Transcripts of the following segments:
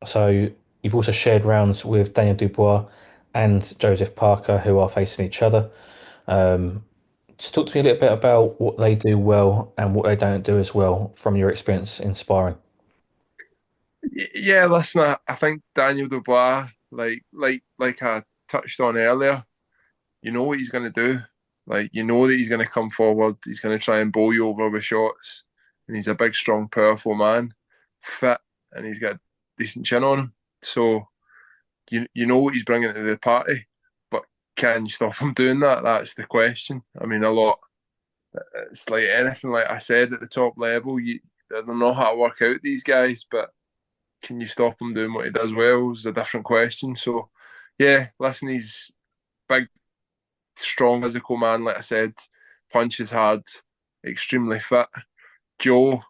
So you've also shared rounds with Daniel Dubois and Joseph Parker, who are facing each other. Um, just talk to me a little bit about what they do well and what they don't do as well from your experience in sparring. Yeah, listen, I think Daniel Dubois, like I touched on earlier, you know what he's going to do. Like you know that he's going to come forward. He's going to try and bowl you over with shots, and he's a big, strong, powerful man, fit, and he's got a decent chin on him. So you know what he's bringing to the party, but can you stop him doing that? That's the question. I mean, a lot. It's like anything, like I said, at the top level, they don't know how to work out these guys, but can you stop him doing what he does well is a different question. So, yeah, listen, he's big, strong, physical man. Like I said, punches hard, extremely fit. Joe,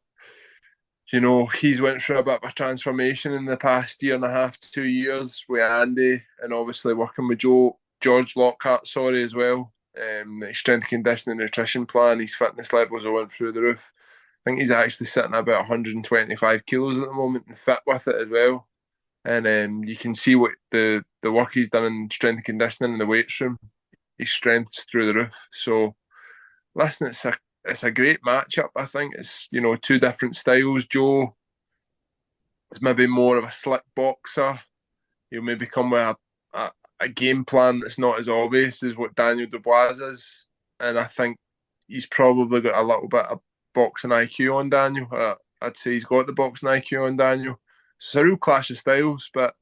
he's went through a bit of a transformation in the past year and a half to 2 years with Andy, and obviously working with George Lockhart, sorry as well. His strength conditioning nutrition plan, his fitness levels have went through the roof. I think he's actually sitting at about 125 kilos at the moment and fit with it as well. And you can see what the work he's done in strength and conditioning in the weights room. His strength's through the roof. So listen, it's a great matchup. I think it's two different styles. Joe is maybe more of a slick boxer. He'll maybe come with a game plan that's not as obvious as what Daniel Dubois is, and I think he's probably got a little bit of boxing IQ on Daniel. I'd say he's got the boxing IQ on Daniel. So it's a real clash of styles, but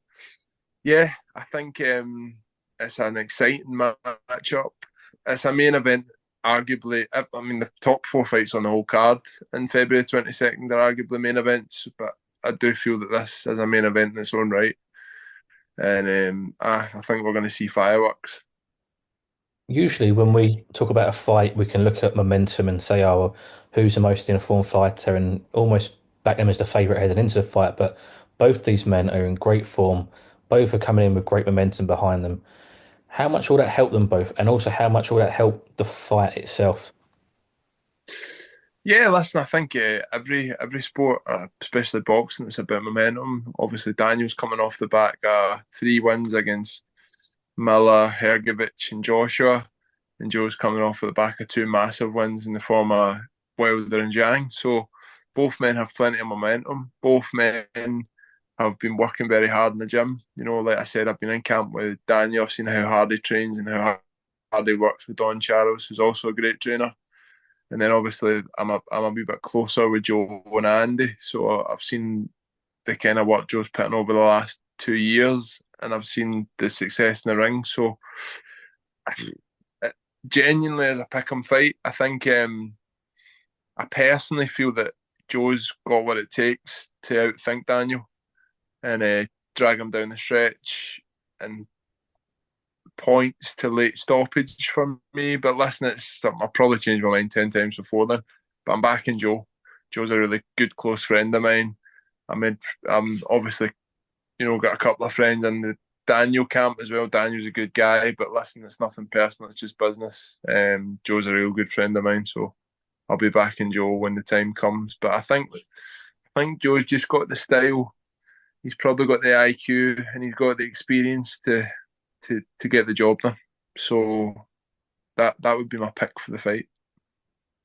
yeah, I think it's an exciting matchup. It's a main event, arguably. I mean, the top four fights on the whole card in February 22nd are arguably main events, but I do feel that this is a main event in its own right. And I think we're going to see fireworks. Usually, when we talk about a fight, we can look at momentum and say, oh, well, who's the most informed fighter, and almost back them as the favourite heading into the fight. But both these men are in great form. Both are coming in with great momentum behind them. How much will that help them both? And also, how much will that help the fight itself? Yeah, listen, I think every sport, especially boxing, it's about momentum. Obviously, Daniel's coming off the back 3 wins against Miller, Hergovich, and Joshua, and Joe's coming off at the back of two massive wins in the form of Wilder and Zhang. So both men have plenty of momentum. Both men have been working very hard in the gym. Like I said, I've been in camp with Daniel. I've seen how hard he trains and how hard he works with Don Charles, who's also a great trainer. And then obviously I'm a wee bit closer with Joe and Andy, so I've seen the kind of work Joe's putting over the last 2 years, and I've seen the success in the ring. So genuinely, as a pick 'em fight, I think I personally feel that Joe's got what it takes to outthink Daniel and drag him down the stretch and points to late stoppage for me. But listen, it's something I'll probably change my mind 10 times before then. But I'm backing Joe. Joe's a really good close friend of mine. I mean, I'm obviously got a couple of friends in the Daniel camp as well. Daniel's a good guy, but listen, it's nothing personal. It's just business. Joe's a real good friend of mine, so I'll be backing Joe when the time comes. But I think Joe's just got the style. He's probably got the IQ and he's got the experience to get the job done. So that would be my pick for the fight.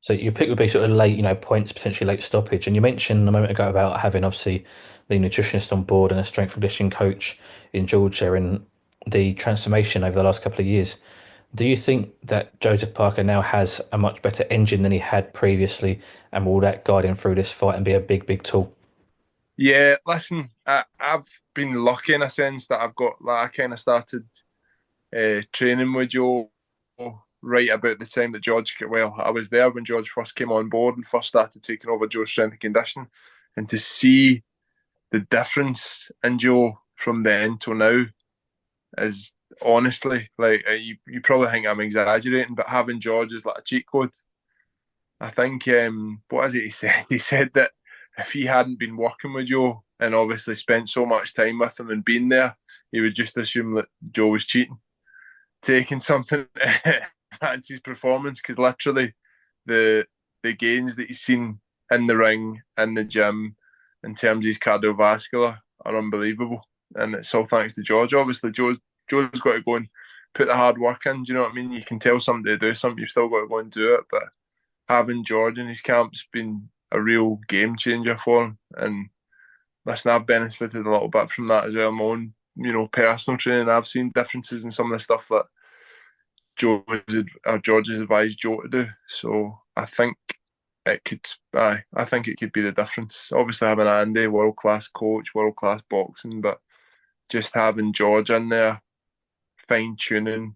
So your pick would be sort of late, points, potentially late stoppage. And you mentioned a moment ago about having obviously the nutritionist on board and a strength and conditioning coach in Georgia and the transformation over the last couple of years. Do you think that Joseph Parker now has a much better engine than he had previously, and will that guide him through this fight and be a big, big tool? Yeah, listen, I've been lucky in a sense that I've got like I kind of started training with Joe right about the time that George well, I was there when George first came on board and first started taking over Joe's strength and conditioning, and to see the difference in Joe from then till now is honestly like you probably think I'm exaggerating, but having George is like a cheat code. I think what is it he said? He said that if he hadn't been working with Joe and obviously spent so much time with him and been there, he would just assume that Joe was cheating, taking something to enhance his performance. Because literally, the gains that he's seen in the ring, in the gym, in terms of his cardiovascular, are unbelievable, and it's all thanks to George. Obviously, Joe's got to go and put the hard work in. Do you know what I mean? You can tell somebody to do something, you've still got to go and do it. But having George in his camp's been a real game changer for him. And listen, I've benefited a little bit from that as well. My own, personal training. I've seen differences in some of the stuff that George has advised Joe to do. So I think it could, I think it could be the difference. Obviously, having Andy, world class coach, world class boxing, but just having George in there, fine tuning,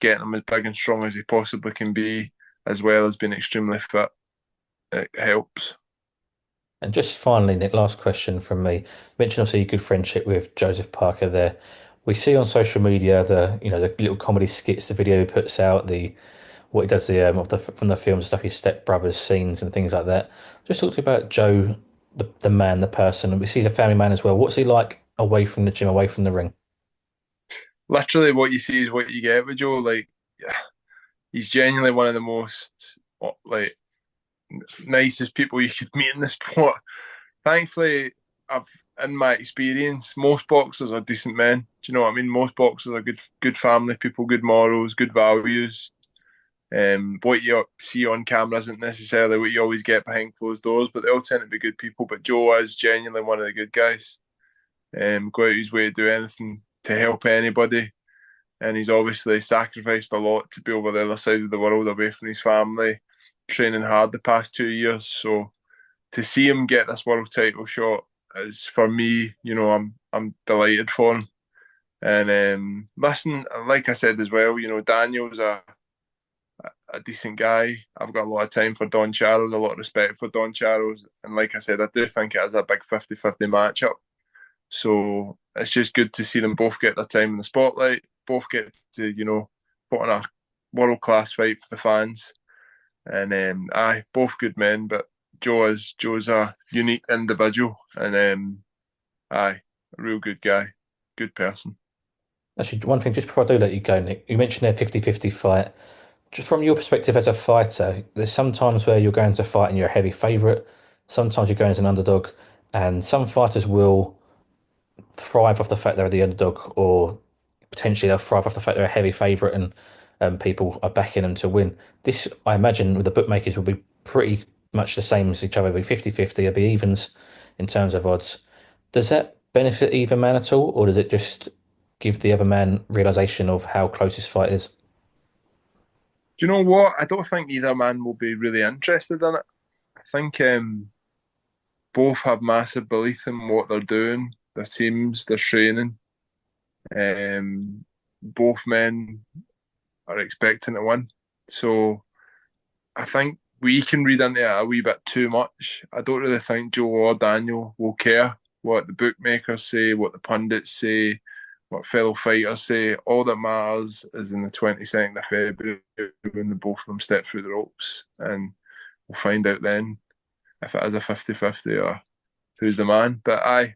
getting him as big and strong as he possibly can be, as well as being extremely fit, it helps. And just finally, Nick, last question from me. You mentioned obviously a good friendship with Joseph Parker there. We see on social media the little comedy skits, the video he puts out, the what he does of the from the films stuff, his step brothers scenes and things like that. Just talk to me about Joe, the man, the person. We see he's a family man as well. What's he like away from the gym, away from the ring? Literally, what you see is what you get with Joe. Like, he's genuinely one of the most like nicest people you could meet in the sport. Thankfully, I've in my experience, most boxers are decent men. Do you know what I mean? Most boxers are good family people, good morals, good values. What you see on camera isn't necessarily what you always get behind closed doors, but they all tend to be good people. But Joe is genuinely one of the good guys. Go out his way to do anything to help anybody, and he's obviously sacrificed a lot to be over the other side of the world, away from his family, training hard the past 2 years. So to see him get this world title shot is for me, I'm delighted for him. And listen, like I said as well, Daniel's a decent guy. I've got a lot of time for Don Charles, a lot of respect for Don Charles. And like I said, I do think it is a big 50-50 matchup. So it's just good to see them both get their time in the spotlight, both get to, put on a world class fight for the fans. And both good men, but Joe's a unique individual, and a real good guy, good person. Actually, one thing just before I do let you go, Nick, you mentioned their 50-50 fight. Just from your perspective as a fighter, there's sometimes where you're going to fight and you're a heavy favourite. Sometimes you're going as an underdog, and some fighters will thrive off the fact they're the underdog, or potentially they'll thrive off the fact they're a heavy favourite and people are backing them to win. This, I imagine, with the bookmakers will be pretty much the same as each other. It'll be 50-50, it'll be evens in terms of odds. Does that benefit either man at all, or does it just give the other man realization of how close this fight is? Do you know what? I don't think either man will be really interested in it. I think both have massive belief in what they're doing, their teams, their training. Both men are expecting to win. So I think we can read into it a wee bit too much. I don't really think Joe or Daniel will care what the bookmakers say, what the pundits say, what fellow fighters say. All that matters is in the 22nd of February when the both of them step through the ropes. And we'll find out then if it is a 50-50 or who's the man. But I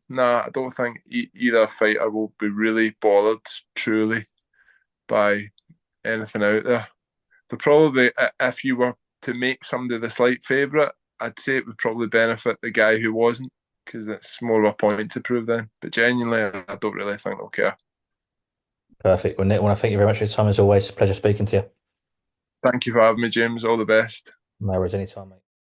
don't think either fighter will be really bothered truly by anything out there. But probably if you were to make somebody the slight favourite, I'd say it would probably benefit the guy who wasn't, because it's more of a point to prove then. But genuinely, I don't really think they'll care. Perfect. Well, Nick, I want to thank you very much for your time as always. Pleasure speaking to you. Thank you for having me, James. All the best. No worries, anytime, mate.